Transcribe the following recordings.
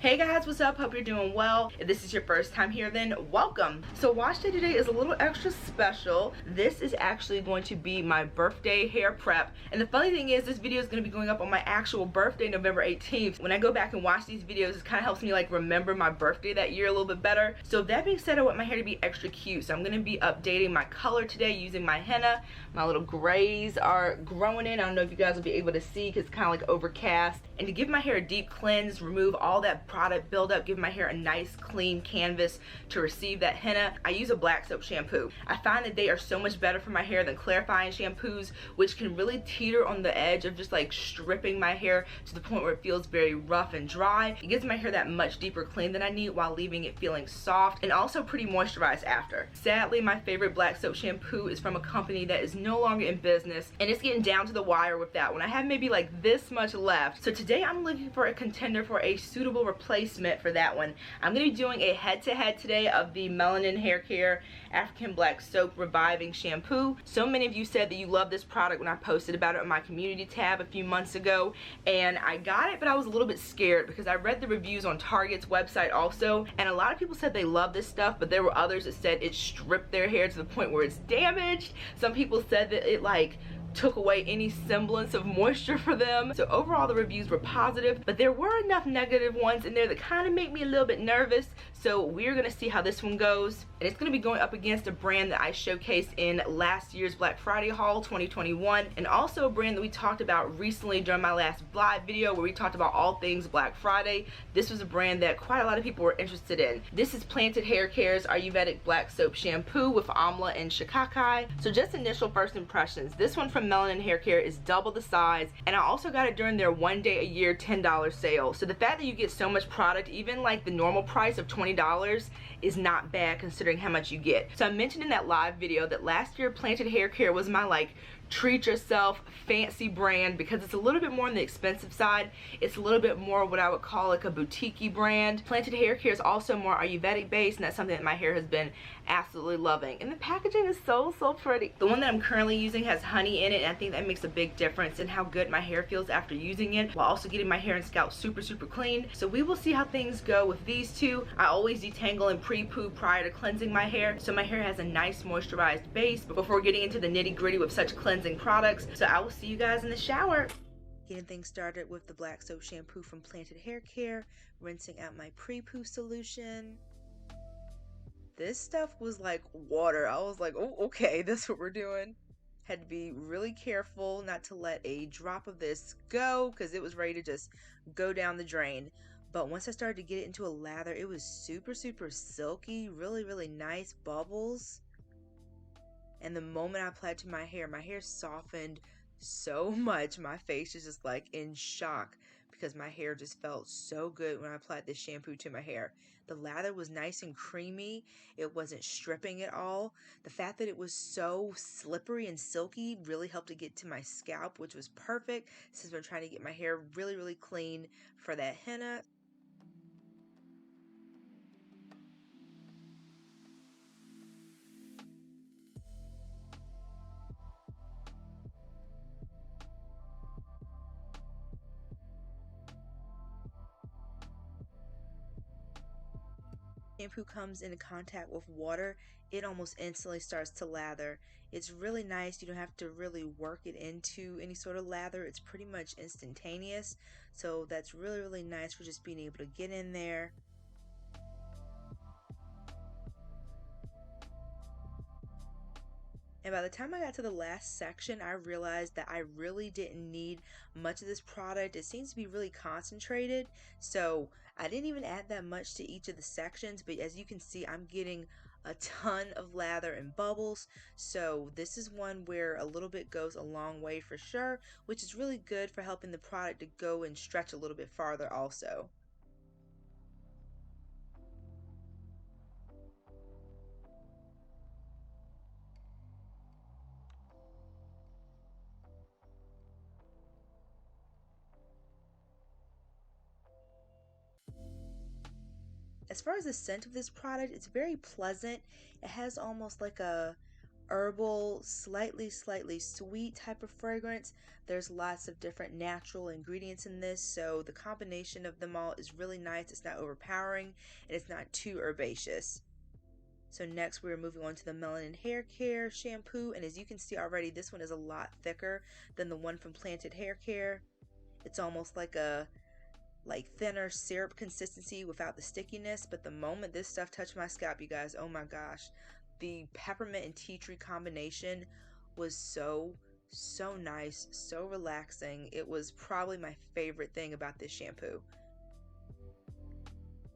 Hey guys, what's up? Hope you're doing well. If this is your first time here, then welcome. So wash day today is a little extra special. This is actually going to be my birthday hair prep. And the funny thing is, this video is going to be going up on my actual birthday, November 18th. When I go back and watch these videos, it kind of helps me like remember my birthday that year a little bit better. So that being said, I want my hair to be extra cute. So I'm going to be updating my color today using my henna. My little grays are growing in. I don't know if you guys will be able to see because it's kind of like overcast. And to give my hair a deep cleanse, remove all that product buildup, give my hair a nice clean canvas to receive that henna, I use a black soap shampoo. I find that they are so much better for my hair than clarifying shampoos, which can really teeter on the edge of just like stripping my hair to the point where it feels very rough and dry. It gives my hair that much deeper clean than I need while leaving it feeling soft and also pretty moisturized after. Sadly, my favorite black soap shampoo is from a company that is no longer in business, and it's getting down to the wire with that one. I have maybe like this much left. So today I'm looking for a contender for a suitable replacement for that one. I'm going to be doing a head-to-head today of the Melanin Haircare African Black Soap Reviving Shampoo. So many of you said that you love this product when I posted about it on my community tab a few months ago, and I got it, but I was a little bit scared because I read the reviews on Target's website also, and a lot of people said they love this stuff, but there were others that said it stripped their hair to the point where it's damaged. Some people said that it like took away any semblance of moisture for them. So overall the reviews were positive, but there were enough negative ones in there that kind of make me a little bit nervous. So we're gonna see how this one goes, and it's gonna be going up against a brand that I showcased in last year's Black Friday haul 2021, and also a brand that we talked about recently during my last live video where we talked about all things Black Friday. This was a brand that quite a lot of people were interested in. This is Plantain Haircare's Ayurvedic Black Soap Shampoo with Amla and Shikakai. So just initial first impressions, this one from Melanin Haircare is double the size, and I also got it during their one day a year $10 sale. So the fact that you get so much product, even like the normal price of $20, is not bad considering how much you get. So I mentioned in that live video that last year Plantain Haircare was my like treat yourself fancy brand because it's a little bit more on the expensive side. It's a little bit more what I would call like a boutique-y brand. Plantain Haircare is also more Ayurvedic based, and that's something that my hair has been absolutely loving. And the packaging is so pretty. The one that I'm currently using has honey in it, and I think that makes a big difference in how good my hair feels after using it, while also getting my hair and scalp super clean. So we will see how things go with these two. I always detangle and pre-poo prior to cleansing my hair, so my hair has a nice moisturized base before getting into the nitty-gritty with such cleansing products. So I will see you guys in the shower. Getting things started with the black soap shampoo from Plantain Haircare, rinsing out my pre-poo solution. This stuff was like water. I was like, oh, okay, that's what we're doing. Had to be really careful not to let a drop of this go because it was ready to just go down the drain. But once I started to get it into a lather, it was super silky, really nice bubbles. And the moment I applied to my hair softened so much. My face is just like in shock because my hair just felt so good when I applied this shampoo to my hair. The lather was nice and creamy. It wasn't stripping at all. The fact that it was so slippery and silky really helped to get to my scalp, which was perfect since I'm trying to get my hair really clean for that henna. Shampoo comes into contact with water, it almost instantly starts to lather. It's really nice. You don't have to really work it into any sort of lather. It's pretty much instantaneous. So that's really nice for just being able to get in there. And by the time I got to the last section, I realized that I really didn't need much of this product. It seems to be really concentrated, so I didn't even add that much to each of the sections, but as you can see, I'm getting a ton of lather and bubbles. So this is one where a little bit goes a long way for sure, which is really good for helping the product to go and stretch a little bit farther also. As far as the scent of this product, it's very pleasant. It has almost like a herbal, slightly sweet type of fragrance. There's lots of different natural ingredients in this, so the combination of them all is really nice. It's not overpowering and it's not too herbaceous. So next we're moving on to the Melanin Hair Care shampoo, and as you can see already, this one is a lot thicker than the one from Plantain Hair Care. It's almost like a thinner syrup consistency without the stickiness, but the moment this stuff touched my scalp, you guys, oh my gosh, the peppermint and tea tree combination was so nice, so relaxing. It was probably my favorite thing about this shampoo.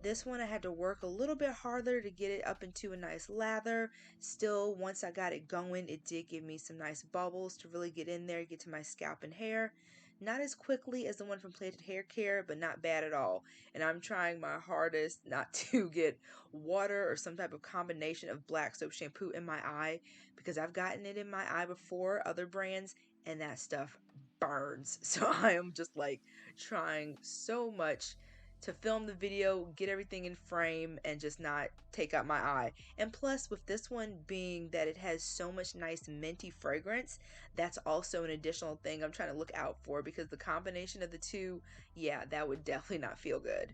This one I had to work a little bit harder to get it up into a nice lather. Still, once I got it going, it did give me some nice bubbles to really get in there, get to my scalp and hair. Not as quickly as the one from Plantain Hair Care, but not bad at all. And I'm trying my hardest not to get water or some type of combination of black soap shampoo in my eye, because I've gotten it in my eye before, other brands, and that stuff burns. So I am just like trying so much to film the video, get everything in frame, and just not take out my eye. And plus, with this one being that it has so much nice minty fragrance, that's also an additional thing I'm trying to look out for, because the combination of the two, yeah, that would definitely not feel good.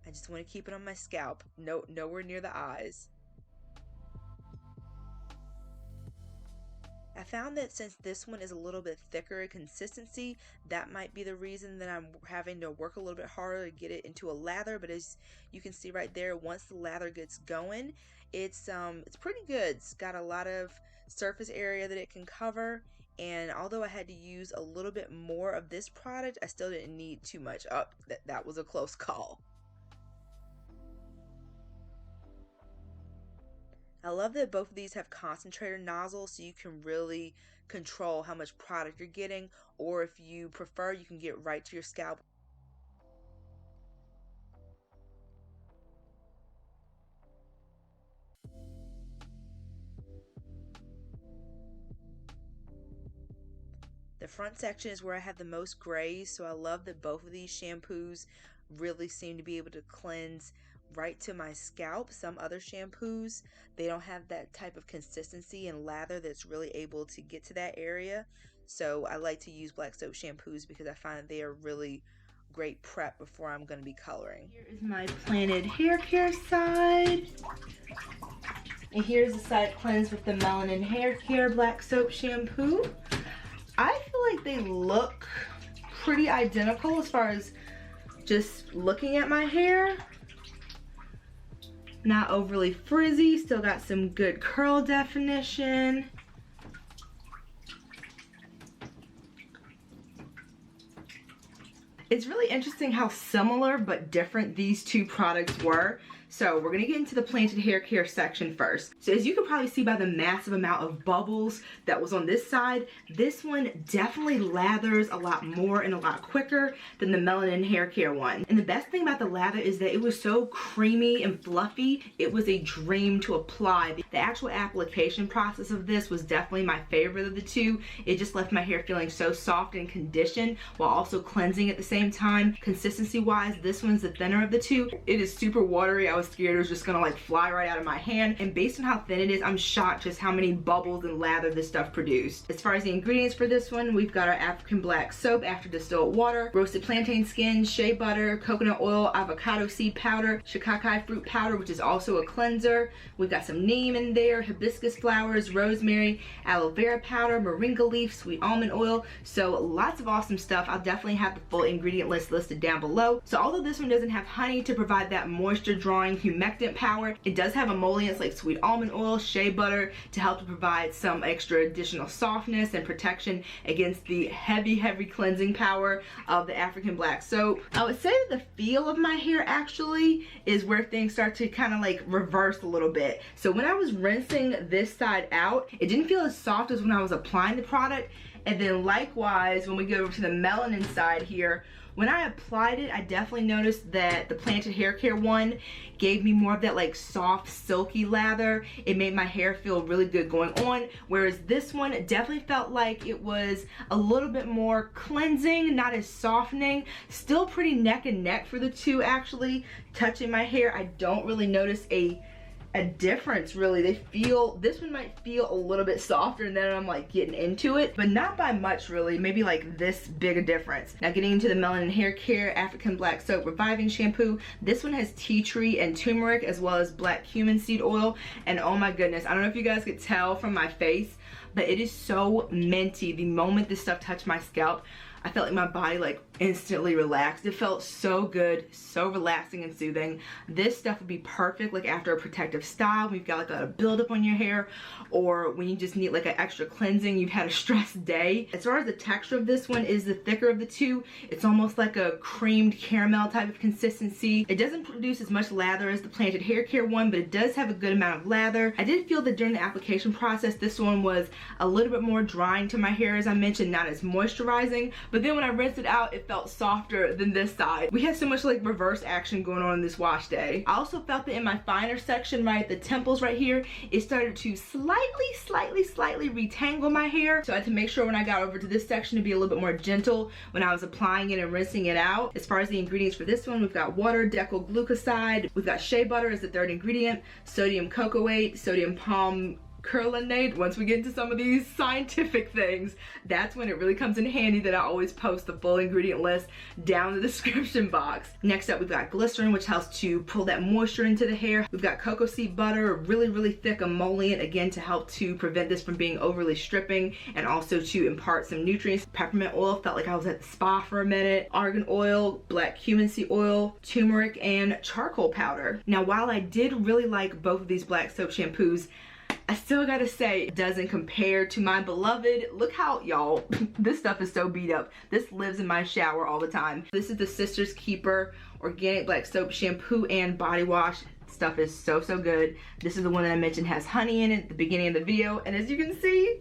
I just want to keep it on my scalp, nowhere near the eyes. I found that since this one is a little bit thicker in consistency, that might be the reason that I'm having to work a little bit harder to get it into a lather. But as you can see right there, once the lather gets going, it's pretty good. It's got a lot of surface area that it can cover, and although I had to use a little bit more of this product, I still didn't need too much. That was a close call. I love that both of these have concentrator nozzles, so you can really control how much product you're getting, or if you prefer, you can get right to your scalp. The front section is where I have the most grays, so I love that both of these shampoos really seem to be able to cleanse right to my scalp. Some other shampoos, they don't have that type of consistency and lather that's really able to get to that area. So I like to use black soap shampoos because I find they are really great prep before I'm going to be coloring. Here is my Plantain Hair Care side. And here's the side cleanse with the Melanin Hair Care black soap shampoo. I feel like they look pretty identical as far as just looking at my hair. Not overly frizzy, still got some good curl definition. It's really interesting how similar but different these two products were. So we're gonna get into the Plantain Hair Care section first. So as you can probably see by the massive amount of bubbles that was on this side, this one definitely lathers a lot more and a lot quicker than the Melanin Hair Care one. And the best thing about the lather is that it was so creamy and fluffy, it was a dream to apply. The actual application process of this was definitely my favorite of the two. It just left my hair feeling so soft and conditioned while also cleansing at the same time. Consistency wise, this one's the thinner of the two. It is super watery. I was scared it was just gonna like fly right out of my hand, and based on how thin it is, I'm shocked just how many bubbles and lather this stuff produced. As far as the ingredients for this one, we've got our African black soap after distilled water, roasted plantain skin, shea butter, coconut oil, avocado seed powder, Shikakai fruit powder, which is also a cleanser. We've got some neem in there, hibiscus flowers, rosemary, aloe vera powder, moringa leaf, sweet almond oil. So lots of awesome stuff. I'll definitely have the full ingredient list listed down below. So although this one doesn't have honey to provide that moisture drawing humectant power, it does have emollients like sweet almond oil, shea butter to help to provide some extra additional softness and protection against the heavy cleansing power of the African black soap. I would say that the feel of my hair actually is where things start to kind of like reverse a little bit. So when I was rinsing this side out, it didn't feel as soft as when I was applying the product. And then likewise, when we go over to the melanin side here, when I applied it, I definitely noticed that the Plantain Hair Care one gave me more of that like soft, silky lather. It made my hair feel really good going on, whereas this one definitely felt like it was a little bit more cleansing, not as softening. Still pretty neck and neck for the two actually. Touching my hair, I don't really notice a a difference really. This one might feel a little bit softer and then I'm like getting into it, but not by much really, maybe like this big a difference. Now getting into the Melanin Hair Care African Black Soap Reviving Shampoo. This one has tea tree and turmeric as well as black cumin seed oil, and oh my goodness, I don't know if you guys could tell from my face, but it is so minty. The moment this stuff touched my scalp, I felt like my body like instantly relaxed. It felt so good, so relaxing and soothing. This stuff would be perfect like after a protective style. We've got like a buildup on your hair, or when you just need like an extra cleansing, you've had a stressed day. As far as the texture of this one is the thicker of the two. It's almost like a creamed caramel type of consistency. It doesn't produce as much lather as the Plantain Hair Care one, but it does have a good amount of lather. I did feel that during the application process, this one was a little bit more drying to my hair, as I mentioned, not as moisturizing. But then when I rinsed it out, it felt softer than this side. We had so much like reverse action going on in this wash day. I also felt that in my finer section, right at the temples right here, it started to slightly retangle my hair. So I had to make sure when I got over to this section to be a little bit more gentle when I was applying it and rinsing it out. As far as the ingredients for this one, we've got water, decyl glucoside, we've got shea butter as the third ingredient, sodium cocoate, sodium palm curlinate. Once we get into some of these scientific things, that's when it really comes in handy that I always post the full ingredient list down in the description box. Next up, we've got glycerin, which helps to pull that moisture into the hair. We've got cocoa seed butter, really thick emollient, again to help to prevent this from being overly stripping and also to impart some nutrients. Peppermint oil, felt like I was at the spa for a minute. Argan oil, black cumin seed oil, turmeric, and charcoal powder. Now while I did really like both of these black soap shampoos, I still gotta say it doesn't compare to my beloved. Look how, y'all, this stuff is so beat up. This lives in my shower all the time. This is the Sister's Keeper Organic Black Soap Shampoo and Body Wash. Stuff is so good. This is the one that I mentioned has honey in it at the beginning of the video, and as you can see,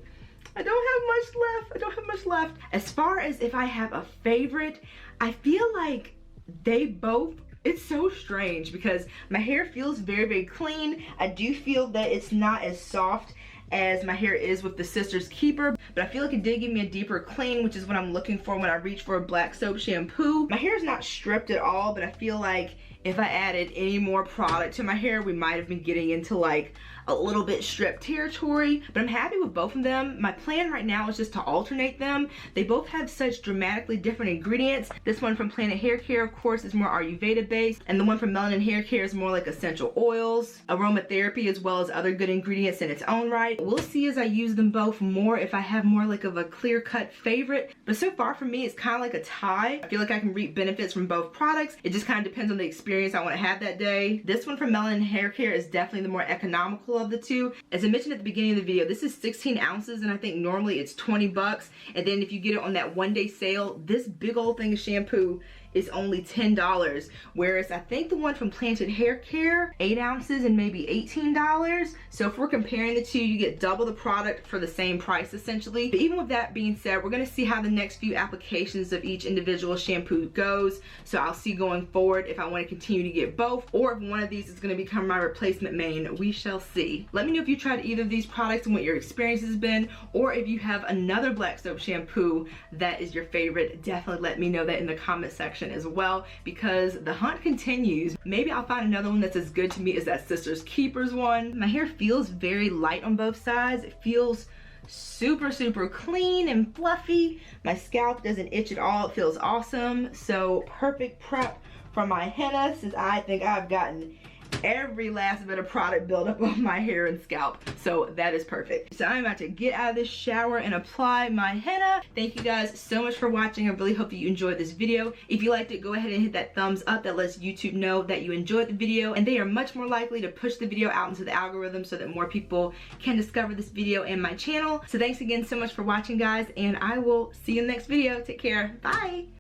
I don't have much left. As far as if I have a favorite, I feel like they both, it's so strange because my hair feels very clean. I do feel that it's not as soft as my hair is with the Sister's Keeper, but I feel like it did give me a deeper clean, which is what I'm looking for when I reach for a black soap shampoo. My hair is not stripped at all, but I feel like if I added any more product to my hair, we might have been getting into like a little bit stripped territory, but I'm happy with both of them. My plan right now is just to alternate them. They both have such dramatically different ingredients. This one from Plantain Hair Care, of course, is more Ayurveda based, and the one from Melanin Hair Care is more like essential oils, aromatherapy, as well as other good ingredients in its own right. We'll see as I use them both more if I have more like of a clear-cut favorite, but so far for me it's kind of like a tie. I feel like I can reap benefits from both products. It just kind of depends on the experience I want to have that day. This one from Melanin Hair Care is definitely the more economical of the two. As I mentioned at the beginning of the video, this is 16 ounces and I think normally it's 20 bucks, and then if you get it on that one-day sale, this big old thing of shampoo is only $10, whereas I think the one from Plantain Hair Care, 8 ounces and maybe $18. So if we're comparing the two, you get double the product for the same price essentially. But even with that being said, we're gonna see how the next few applications of each individual shampoo goes. So I'll see going forward if I want to continue to get both, or if one of these is gonna become my replacement main. We shall see. Let me know if you tried either of these products and what your experience has been, or if you have another black soap shampoo that is your favorite. Definitely let me know that in the comment section as well, because the hunt continues. Maybe I'll find another one that's as good to me as that Sister's Keepers one. My hair feels very light on both sides. It feels super clean and fluffy. My scalp doesn't itch at all. It feels awesome. So perfect prep for my henna, since I think I've gotten every last bit of product buildup on my hair and scalp. So that is perfect. So I'm about to get out of this shower and apply my henna. Thank you guys so much for watching. I really hope that you enjoyed this video. If you liked it, go ahead and hit that thumbs up. That lets YouTube know that you enjoyed the video, and they are much more likely to push the video out into the algorithm so that more people can discover this video and my channel. So thanks again so much for watching, guys, and I will see you in the next video. Take care. Bye.